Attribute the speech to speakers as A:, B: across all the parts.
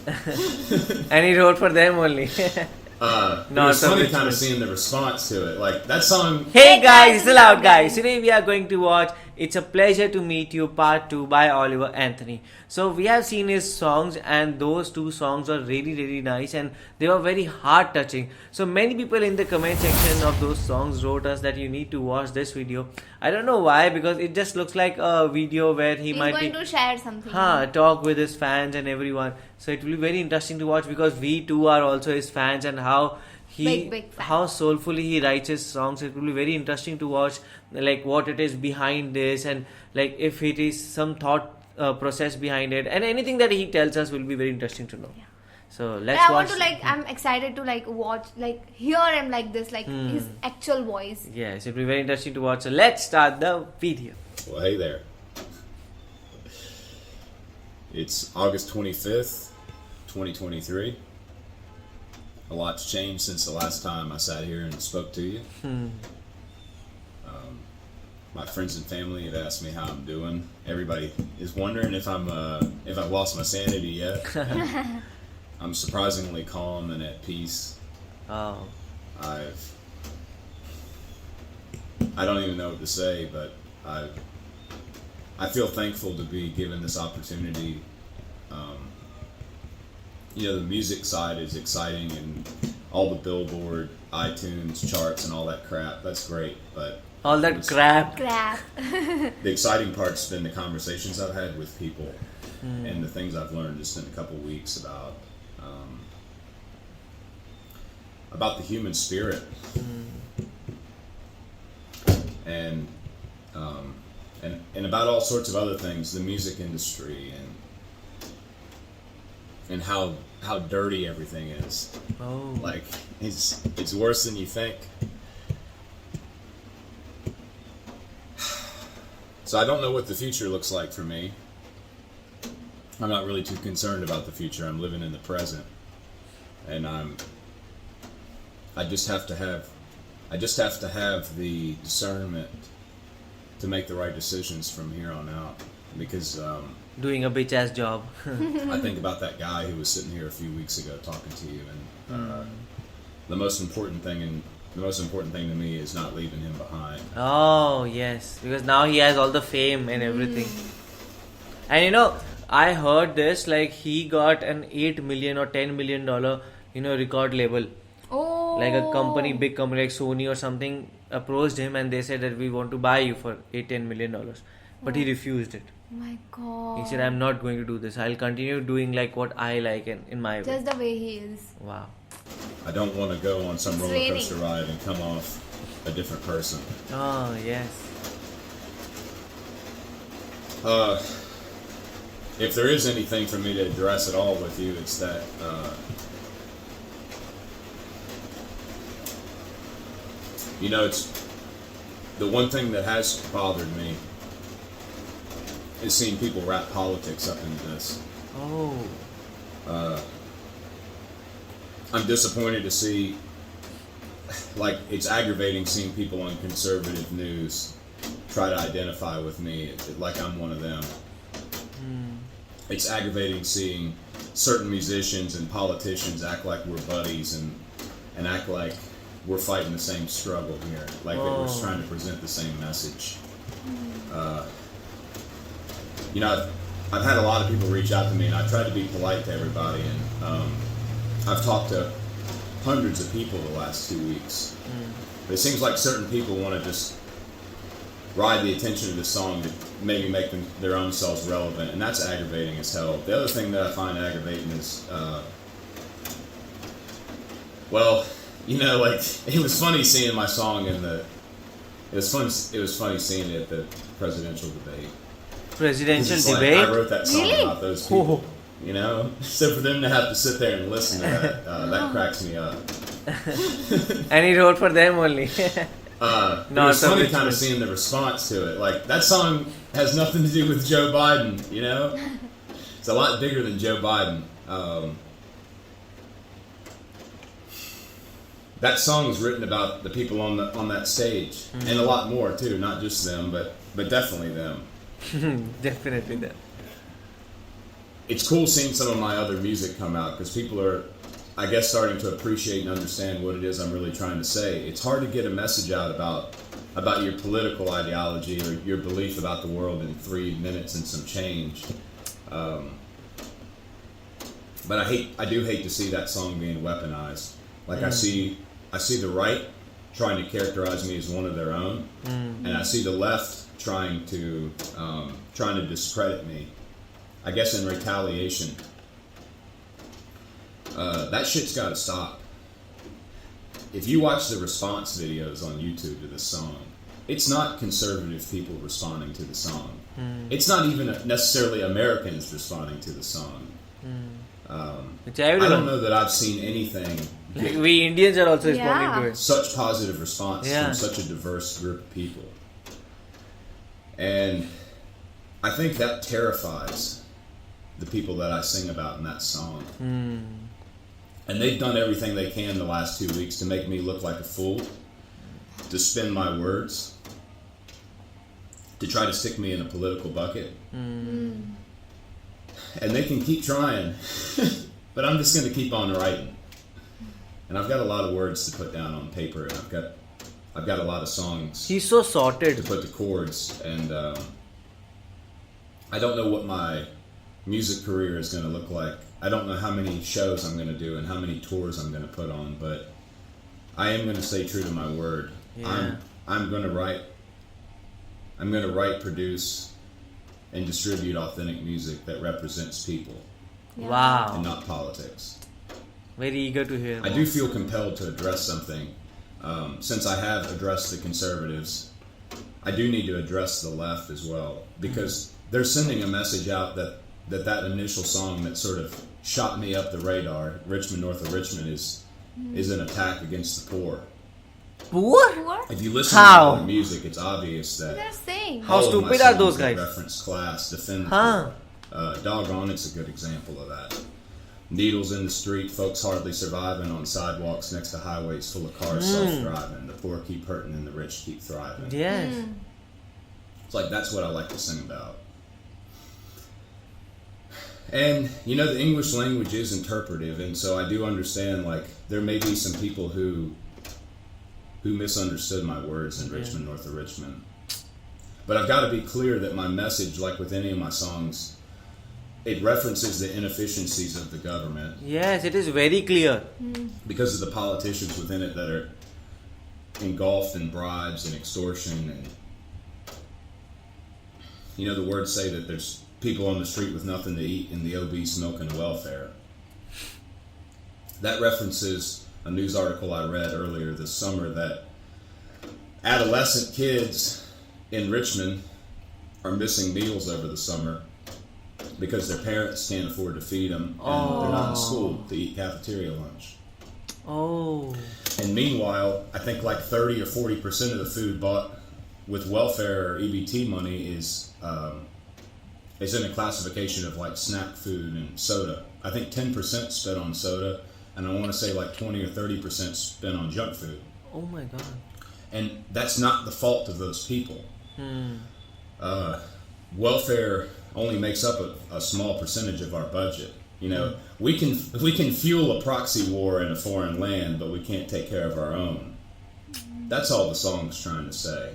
A: And he wrote for them only.
B: It was funny kind of seeing the response to it. Like, that song...
A: Hey guys, it's the Loud Guys. Today we are going to watch It's a Pleasure to Meet You Part 2 by Oliver Anthony. So we have seen his songs, and those two songs are really nice, and they were very heart touching. So many people in the comment section of those songs wrote us that you need to watch this video. I don't know why, because it just looks like a video where he's
C: going to share something.
A: Talk with his fans and everyone. So it will be very interesting to watch, because we too are also his fans, and how
C: big
A: how soulfully he writes his songs. It will be very interesting to watch, like what it is behind this, and like if it is some thought process behind it, and anything that he tells us will be very interesting to know.
C: Yeah.
A: So let's watch.
C: I'm excited to watch, hear him like this, his actual voice.
A: Yes, it will be very interesting to watch. So let's start the video.
B: Well, hey there. It's August 25th, 2023. A lot's changed since the last time I sat here and spoke to you. My friends and family have asked me how I'm doing. Everybody is wondering if I've lost my sanity yet. I'm surprisingly calm and at peace.
A: Oh.
B: I don't even know what to say, but I feel thankful to be given this opportunity. The music side is exciting, and all the Billboard, iTunes charts, and all that crap. That's great, but
A: all that crap.
B: The exciting part's been the conversations I've had with people, and the things I've learned just in a couple weeks about the human spirit, and about all sorts of other things, the music industry, and how dirty everything is.
A: Oh.
B: Like, it's worse than you think. So I don't know what the future looks like for me. I'm not really too concerned about the future. I'm living in the present, and I just have to have the discernment to make the right decisions from here on out, because
A: doing a bitch ass job.
B: I think about that guy who was sitting here a few weeks ago talking to you, and the most important thing to me is not leaving him behind.
A: Oh yes, because now he has all the fame and everything. And I heard this, he got an $8 million or $10 million record label.
C: Oh.
A: Like a big company like Sony or something approached him, and they said that we want to buy you for $10 million. But he refused it.
C: Oh my God.
A: He said, I'm not going to do this. I'll continue doing what I like in my way.
C: Just the way he is.
A: Wow.
B: I don't want to go on some roller coaster ride and come off a different person.
A: Oh, yes.
B: If there is anything for me to address at all with you, it's that it's the one thing that has bothered me is seeing people wrap politics up into this.
A: Oh.
B: I'm disappointed to see, it's aggravating seeing people on conservative news try to identify with me like I'm one of them. It's aggravating seeing certain musicians and politicians act like we're buddies and act like we're fighting the same struggle here, that we're trying to present the same message. I've had a lot of people reach out to me, and I've tried to be polite to everybody, and I've talked to hundreds of people the last 2 weeks. But it seems like certain people want to just ride the attention of this song to maybe make their own selves relevant, and that's aggravating as hell. The other thing that I find aggravating is, it was funny seeing my song it was funny seeing it at the presidential debate.
A: Presidential debate?
B: I wrote that song about those people. So for them to have to sit there and listen to that cracks me up.
A: And he wrote for them only.
B: It was funny kind of seeing the response to it. That song has nothing to do with Joe Biden, It's a lot bigger than Joe Biden. That song's written about the people on that stage, and a lot more too, not just them, but definitely them.
A: Definitely them.
B: it's cool seeing some of my other music come out because people are, I guess, starting to appreciate and understand what it is I'm really trying to say. It's hard to get a message out about your political ideology or your belief about the world in 3 minutes and some change. But I do hate to see that song being weaponized. Like I see the right trying to characterize me as one of their own, and I see the left trying to discredit me. I guess in retaliation. That shit's got to stop. If you watch the response videos on YouTube to this song, it's not conservative people responding to the song. It's not even necessarily Americans responding to the song.
A: It's
B: I
A: everyone.
B: don't know that I've seen anything get
A: We Indians are also
C: Yeah.
A: responding to it.
B: such positive response
A: Yeah.
B: from such a diverse group of people. And I think that terrifies the people that I sing about in that song. And they've done everything they can the last 2 weeks to make me look like a fool, to spin my words, to try to stick me in a political bucket. And they can keep trying, but I'm just going to keep on writing. And I've got a lot of words to put down on paper, and I've got a lot of songs
A: He's so
B: to
A: sorted.
B: put to chords, and I don't know what my music career is going to look like. I don't know how many shows I'm going to do and how many tours I'm going to put on, but I am going to stay true to my word.
A: Yeah.
B: I'm going to write. I'm going to write, produce, and distribute authentic music that represents people
C: Yeah.
A: Wow.
B: and not politics.
A: Very eager to hear.
B: I do feel compelled to address something. Since I have addressed the conservatives, I do need to address the left as well, because they're sending a message out that initial song that sort of shot me up the radar, Richmond, North of Richmond, is an attack against the poor.
A: Poor?
C: Poor?
B: If you listen
A: How?
B: to the music, it's obvious that
C: They're saying.
A: How
B: all of my
A: stupid are
B: songs
A: those
B: that
A: guys?
B: reference class, defend the
A: Huh.
B: poor. Doggone, it's a good example of that. Needles in the street, folks hardly surviving on sidewalks next to highways full of cars self-driving. The poor keep hurting and the rich keep thriving.
A: Yes.
B: It's like, that's what I like to sing about. And, you know, the English language is interpretive, and so I do understand, like, there may be some people who misunderstood my words in Richmond, North of Richmond. But I've got to be clear that my message, like with any of my songs, it references the inefficiencies of the government
A: Yes, it is very clear.
B: because of the politicians within it that are engulfed in bribes and extortion. And, you know, the words say that there's people on the street with nothing to eat and the obese milking welfare. That references a news article I read earlier this summer that adolescent kids in Richmond are missing meals over the summer because their parents can't afford to feed them and they're not in school to eat cafeteria lunch.
A: Oh.
B: And meanwhile, I think like 30 or 40% of the food bought with welfare or EBT money is in a classification of like snack food and soda. I think 10% spent on soda, and I want to say like 20 or 30% spent on junk food.
A: Oh my god.
B: And that's not the fault of those people. Welfare only makes up a small percentage of our budget. You know, we can fuel a proxy war in a foreign land, but we can't take care of our own. That's all the song's trying to say.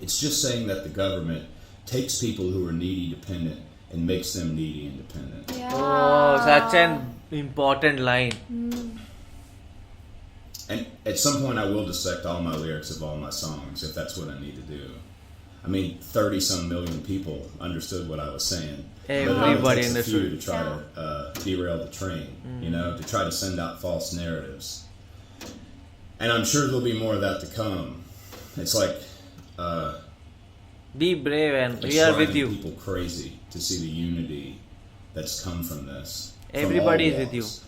B: It's just saying that the government takes people who are needy dependent and makes them needy independent.
C: Yeah.
A: Oh, such an important line.
B: And at some point I will dissect all my lyrics of all my songs if that's what I need to do. I mean, 30-some million people understood what I was saying.
A: Everybody
B: in the
A: understood.
B: to try to derail the train, you know, to try to send out false narratives. And I'm sure there'll be more of that to come. It's like
A: Be brave and
B: it's
A: we are
B: driving
A: with you.
B: people crazy to see the unity that's come from this. from
A: Everybody
B: all
A: is with you.
B: walks.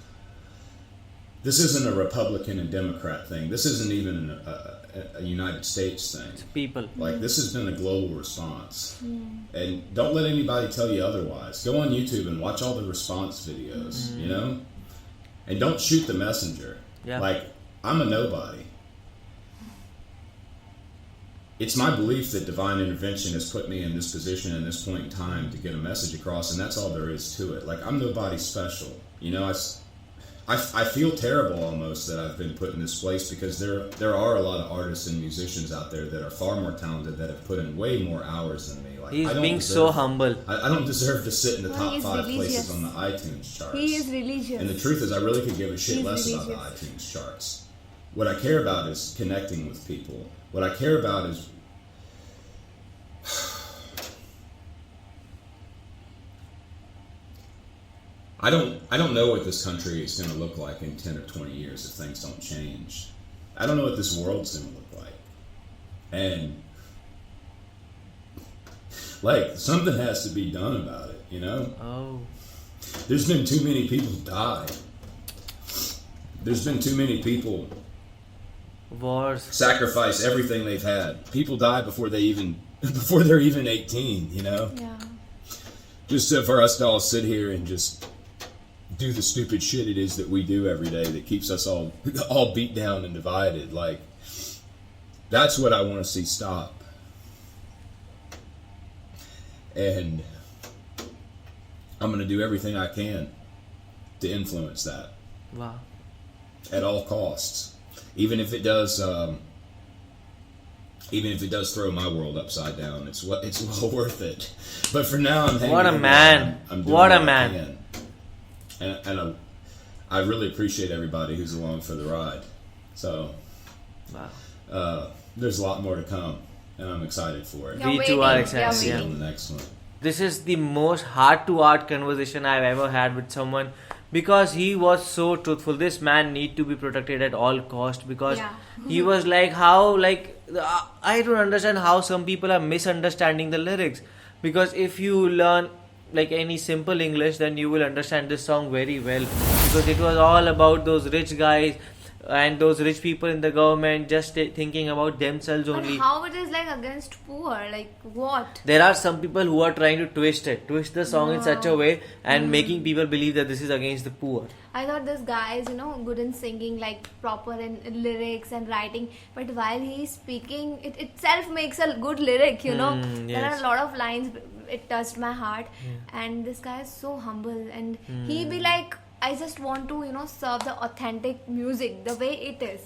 B: This isn't a Republican and Democrat thing. This isn't even a United States thing.
A: People.
B: Like, this has been a global response. And don't let anybody tell you otherwise. Go on YouTube and watch all the response videos, you know? And don't shoot the messenger.
A: Yeah.
B: Like, I'm a nobody. it's my belief that divine intervention has put me in this position in this point in time to get a message across, and that's all there is to it. Like, I'm nobody special. You know, I feel terrible almost that I've been put in this place, because there are a lot of artists and musicians out there that are far more talented, that have put in way more hours than me. Like,
A: He's being so humble.
B: I don't deserve to sit in the top
C: he's
B: 5
C: religious.
B: places on the iTunes charts.
C: He is religious.
B: And the truth is, I really could give a shit
C: He's
B: less about the
C: religious.
B: iTunes charts. What I care about is connecting with people. What I care about is I don't know what this country is going to look like in 10 or 20 years if things don't change. I don't know what this world's going to look like. And, like, something has to be done about it, you know?
A: Oh.
B: There's been too many people die. There's been too many people
A: Wars.
B: sacrifice everything they've had. People die before they're even 18, you know?
C: Yeah.
B: Just for us to all sit here and just do the stupid shit it is that we do every day that keeps us all beat down and divided. Like, that's what I want to see stop. And I'm going to do everything I can to influence that
A: Wow.
B: at all costs. Even if it does throw my world upside down, it's well worth it. But for now, I'm hanging
A: What a
B: in there.
A: man.
B: I'm doing
A: What a
B: I
A: man.
B: can. And I really appreciate everybody who's along for the ride. So
A: Wow.
B: there's a lot more to come, and I'm excited for it.
C: Yeah.
A: We
C: We're
A: too are
C: waiting.
A: excited.
B: See you
A: Yeah.
B: on the next one.
A: This is the most heart-to-heart conversation I've ever had with someone, because he was so truthful. This man need to be protected at all cost, because
C: Yeah.
A: he was like, how, like, I don't understand how some people are misunderstanding the lyrics, because if you learn like any simple English, then you will understand this song very well, because it was all about those rich guys and those rich people in the government just thinking about themselves
C: But
A: only.
C: how it is like against poor? Like what?
A: There are some people who are trying to twist the song in such a way and making people believe that this is against the poor.
C: I thought this guy is, good in singing, like proper in lyrics and writing. But while he's speaking, it itself makes a good lyric, There are
A: yes.
C: a lot of lines, it touched my heart. And this guy is so humble. And he be like, I just want to, serve the authentic music the way it is.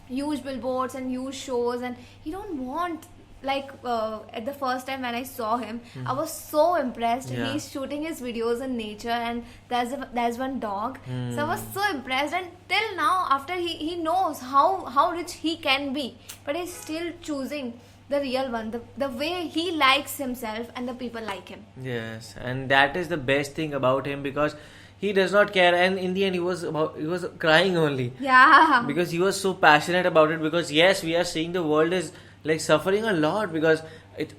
C: Huge billboards and huge shows. And he don't want... Like at the first time when I saw him, I was so impressed.
A: Yeah.
C: He's shooting his videos in nature, and there's one dog. So I was so impressed. And till now, after he knows how rich he can be, but he's still choosing the real one, the way he likes himself and the people like him.
A: Yes, and that is the best thing about him, because he does not care, and in the end he was crying only.
C: Yeah.
A: Because he was so passionate about it, because yes, we are seeing the world is like suffering a lot, because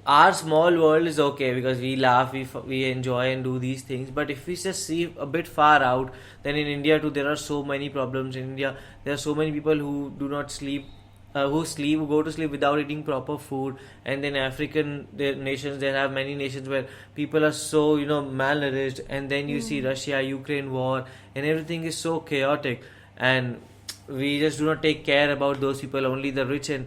A: our small world is okay, because we laugh, we enjoy and do these things. But if we just see a bit far out, then in India too there are so many problems. In India there are so many people who do not sleep, who go to sleep without eating proper food. And then African nations, there have many nations where people are so malnourished. And then you see Russia, Ukraine war, and everything is so chaotic, and we just do not take care about those people. Only the rich and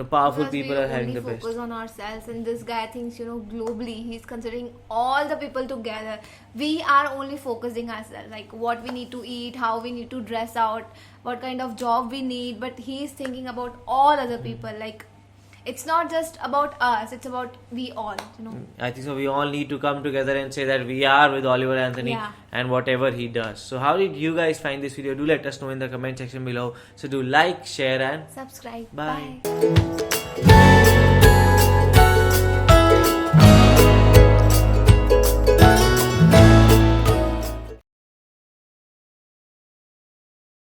A: powerful
C: Because
A: people
C: we
A: are having
C: only
A: the best.
C: focus on ourselves, and this guy thinks globally. He's considering all the people together. We are only focusing ourselves, like what we need to eat, how we need to dress out, what kind of job we need. But he's thinking about all other people. Like, it's not just about us, it's about we all.
A: I think so. We all need to come together and say that we are with Oliver Anthony
C: Yeah.
A: and whatever he does. So how did you guys find this video? Do let us know in the comment section below. So do like, share, and
C: Subscribe.
A: Bye.
C: Bye.